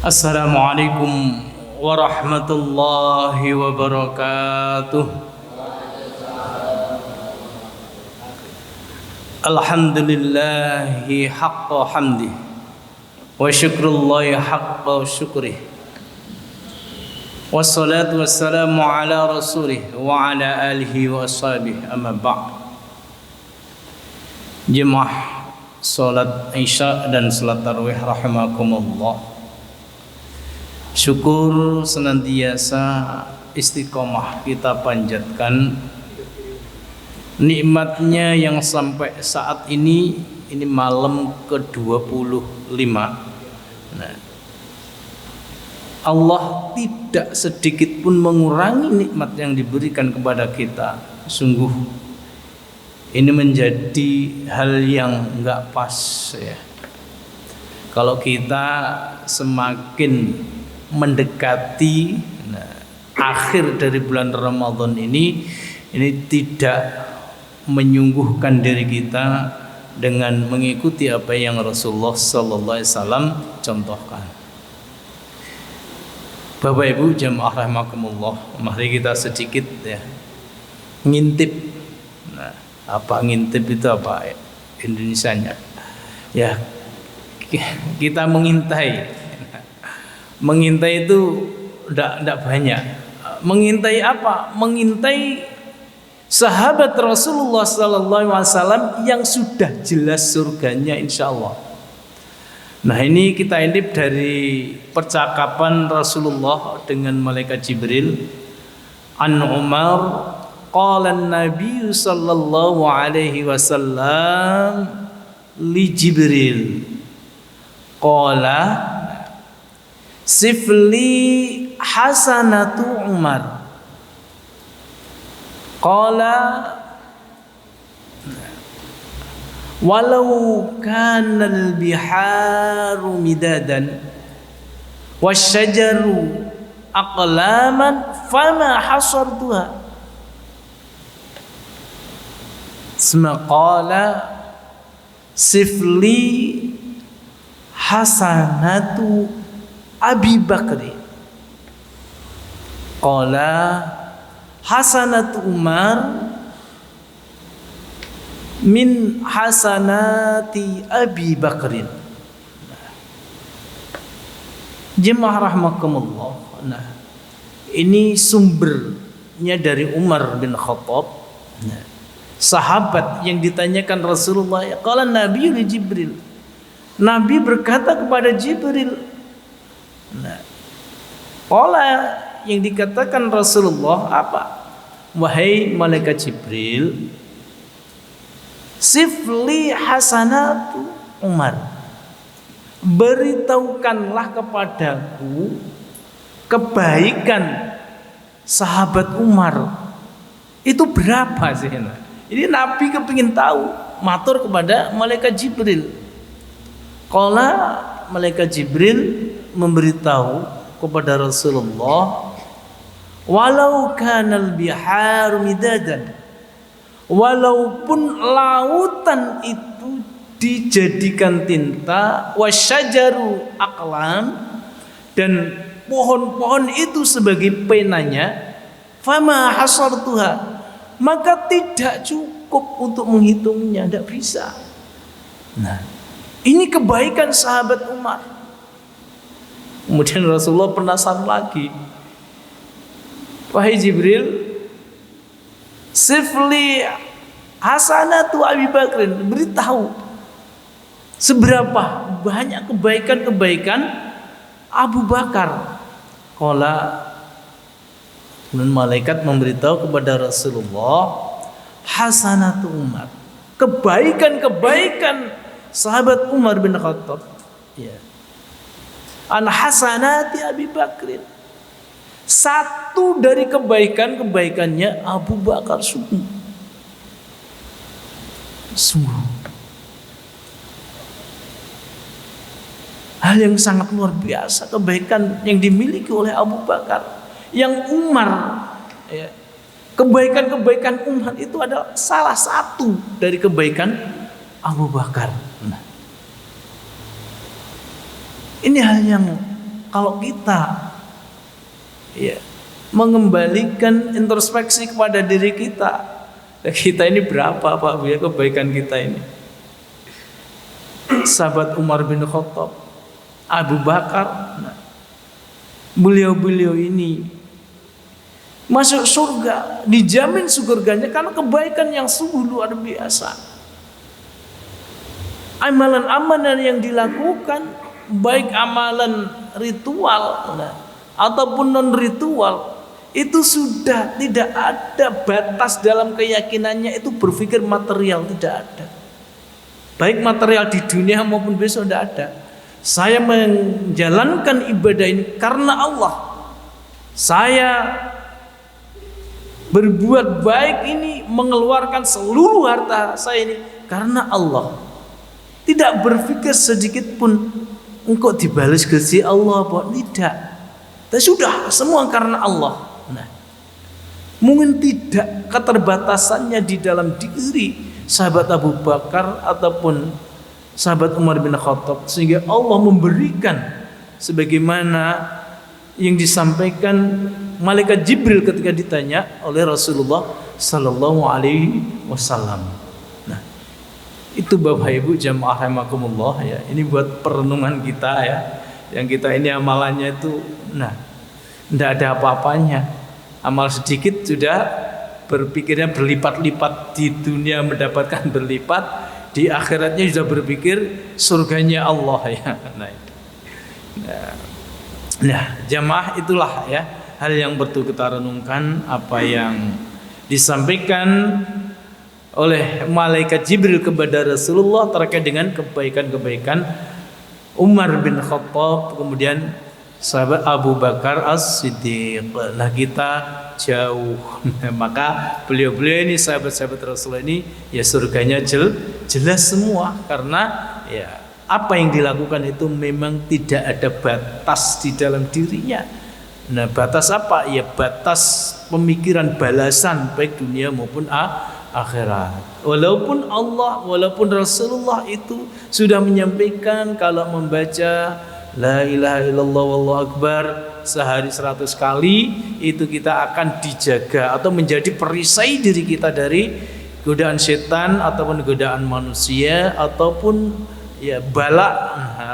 Assalamualaikum warahmatullahi wabarakatuh. Alhamdulillahi haqqa hamdih wa syukrullahi haqqa syukrih. Wassalatu wassalamu ala rasulih wa ala alihi wa ashabihi amma ba'd. Jemaah salat Isya dan salat tarawih rahimakumullah. Syukur senantiasa istiqomah kita panjatkan nikmatnya yang sampai saat ini malam ke-25. Nah, Allah tidak sedikit pun mengurangi nikmat yang diberikan kepada kita. Sungguh ini menjadi hal yang enggak pas ya. Kalau kita semakin mendekati akhir dari bulan Ramadan ini tidak menyungguhkan diri kita dengan mengikuti apa yang Rasulullah sallallahu alaihi wasallam contohkan. Bapak Ibu jamaah rahimakumullah, mari kita sedikit ya ngintip. Nah, apa ngintip itu apa Indonesianya? Ya, kita mengintai. Mengintai itu tidak banyak. Mengintai apa? Mengintai sahabat Rasulullah sallallahu alaihi wasallam yang sudah jelas surganya insyaallah. Nah, ini kita intip dari percakapan Rasulullah dengan malaikat Jibril. An Umar qala an-nabiy sallallahu alaihi wasallam li Jibril qala sifli hasanatu Umar qala walau kanal biharu midadan wasyajaru aqlaman fama hasartuha semaqala sifli hasanatu Abi Bakri qala hasanatu Umar min hasanati Abi Bakrin. Jemaah rahmakumullah. Nah, ini sumbernya dari Umar bin Khattab. Nah, sahabat yang ditanyakan Rasulullah, qala Nabi li Jibril. Nabi berkata kepada Jibril. Nah, qala yang dikatakan Rasulullah apa? Wahai malaikat Jibril, sifli hasanatu Umar, beritahukanlah kepadaku kebaikan sahabat Umar itu berapa sih? Ini Nabi kepingin tahu, matur kepada malaikat Jibril. Qala malaikat Jibril memberitahu kepada Rasulullah, walau kanal biharu midadan, walaupun lautan itu dijadikan tinta, wasyajaru aqlam, dan pohon-pohon itu sebagai penanya, fama hasartuha, maka tidak cukup untuk menghitungnya, tidak bisa. Nah, ini kebaikan sahabat Umar. Kemudian Rasulullah penasaran lagi, wahai Jibril, sifli hasanatu Abi Bakrin, beritahu seberapa banyak kebaikan-kebaikan Abu Bakar. Qala, malaikat memberitahu kepada Rasulullah, hasanatu Umar, kebaikan-kebaikan sahabat Umar bin Khattab, ya. An hasanati Abi Bakrin, satu dari kebaikan-kebaikannya Abu Bakar. Sungguh hal yang sangat luar biasa, kebaikan yang dimiliki oleh Abu Bakar. Yang Umar ya, kebaikan-kebaikan Umar itu adalah salah satu dari kebaikan Abu Bakar. Nah, ini hal yang kalau kita ya mengembalikan introspeksi kepada diri kita. Kita ini berapa Pak Bu ya kebaikan kita ini? Sahabat Umar bin Khattab, Abu Bakar, nah, beliau-beliau ini masuk surga, dijamin surganya karena kebaikan yang sungguh luar biasa. Amalan-amalan yang dilakukan, baik amalan ritual nah, ataupun non ritual, itu sudah tidak ada batas dalam keyakinannya, itu berpikir material, tidak ada. Baik material di dunia maupun besok tidak ada. Saya menjalankan ibadah ini karena Allah. Saya berbuat baik ini, mengeluarkan seluruh harta saya ini karena Allah. Tidak berpikir sedikit pun engkau dibalas Gusti Allah apa tidak. Tapi sudah semua karena Allah. Nah, mungkin tidak keterbatasannya di dalam diri sahabat Abu Bakar ataupun sahabat Umar bin Khattab, sehingga Allah memberikan sebagaimana yang disampaikan malaikat Jibril ketika ditanya oleh Rasulullah sallallahu alaihi wasallam. Nah, itu Bapak Ibu jamaah rahimakumullah ya. Ini buat perenungan kita ya. Yang kita ini amalannya itu nah, tidak ada apa-apanya. Amal sedikit sudah berpikirnya berlipat-lipat, di dunia mendapatkan berlipat, di akhiratnya sudah berpikir surganya Allah ya. Nah, jamaah itulah ya hal yang perlu kita renungkan, apa yang disampaikan oleh malaikat Jibril kepada Rasulullah terkait dengan kebaikan-kebaikan Umar bin Khattab, kemudian sahabat Abu Bakar As-Siddiq. Nah, kita jauh. Maka beliau-beliau ini sahabat-sahabat Rasulullah ini ya surganya jelas semua, karena ya apa yang dilakukan itu memang tidak ada batas di dalam dirinya. Nah, batas apa? Ya batas pemikiran balasan baik dunia maupun akhirat. Walaupun Allah, walaupun Rasulullah itu sudah menyampaikan kalau membaca La ilaha illallah wallahu akbar sehari 100 kali, itu kita akan dijaga atau menjadi perisai diri kita dari godaan setan ataupun godaan manusia ataupun ya bala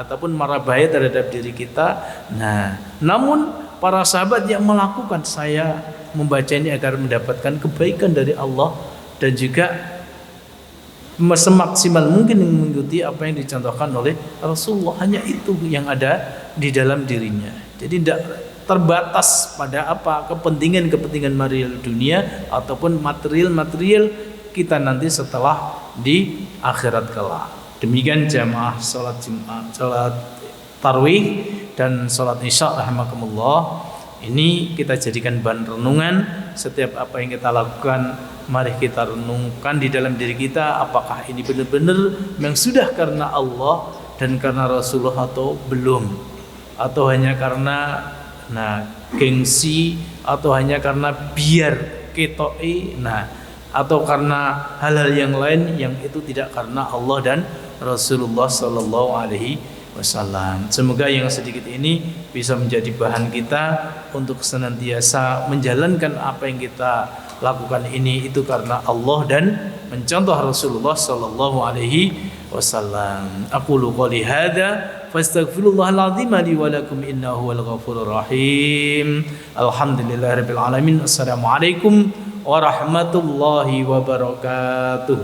ataupun mara bahaya terhadap diri kita. Nah, namun para sahabat yang melakukan, saya membaca ini agar mendapatkan kebaikan dari Allah dan juga semaksimal mungkin mengikuti apa yang dicontohkan oleh Rasulullah. Hanya itu yang ada di dalam dirinya. Jadi tidak terbatas pada apa kepentingan material dunia ataupun material kita nanti setelah di akhirat kelak. Demikian jamaah salat Jumat, salat tarawih dan salat isya rahimakumullah. Ini kita jadikan bahan renungan. Setiap apa yang kita lakukan, mari kita renungkan di dalam diri kita, apakah ini benar-benar yang sudah karena Allah dan karena Rasulullah atau belum, atau hanya karena gengsi, atau hanya karena biar ketoi, atau karena hal-hal yang lain yang itu tidak karena Allah dan Rasulullah sallallahu alaihi wasallam. Semoga yang sedikit ini bisa menjadi bahan kita untuk senantiasa menjalankan apa yang kita lakukan ini itu karena Allah dan mencontoh Rasulullah sallallahu alaihi wasallam. Aqulu qouli hadza fastaghfirullahal azim li wa lakum innahu wal ghafurur rahim. Alhamdulillahirabbil alamin. Assalamualaikum warahmatullahi wabarakatuh.